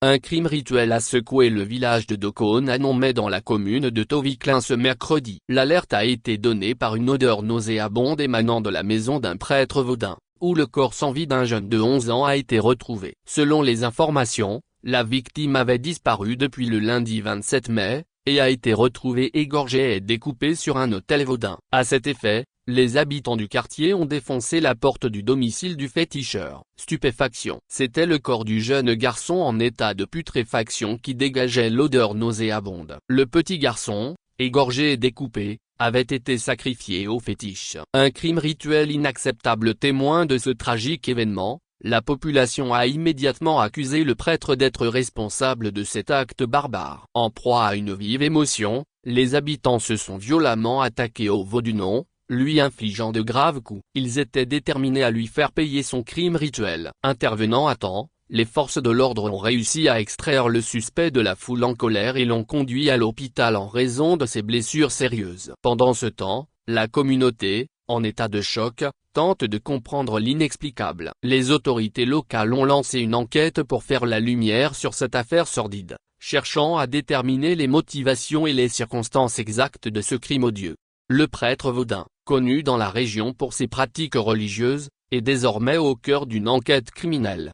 Un crime rituel a secoué le village de Dokon-Anomé dans la commune de Toviklin ce mercredi. L'alerte a été donnée par une odeur nauséabonde émanant de la maison d'un prêtre vaudin, où le corps sans vie d'un jeune de 11 ans a été retrouvé. Selon les informations, la victime avait disparu depuis le lundi 27 mai, et a été retrouvée égorgée et découpée sur un autel vaudin. À cet effet, les habitants du quartier ont défoncé la porte du domicile du féticheur. Stupéfaction. C'était le corps du jeune garçon en état de putréfaction qui dégageait l'odeur nauséabonde. Le petit garçon, égorgé et découpé, avait été sacrifié au fétiche. Un crime rituel inacceptable. Témoin de ce tragique événement, la population a immédiatement accusé le prêtre d'être responsable de cet acte barbare. En proie à une vive émotion, les habitants se sont violemment attaqués au Vaudunon, lui infligeant de graves coups. Ils étaient déterminés à lui faire payer son crime rituel. Intervenant à temps, les forces de l'ordre ont réussi à extraire le suspect de la foule en colère et l'ont conduit à l'hôpital en raison de ses blessures sérieuses. Pendant ce temps, la communauté, en état de choc, tente de comprendre l'inexplicable. Les autorités locales ont lancé une enquête pour faire la lumière sur cette affaire sordide, cherchant à déterminer les motivations et les circonstances exactes de ce crime odieux. Le prêtre vaudin, connu dans la région pour ses pratiques religieuses, est désormais au cœur d'une enquête criminelle.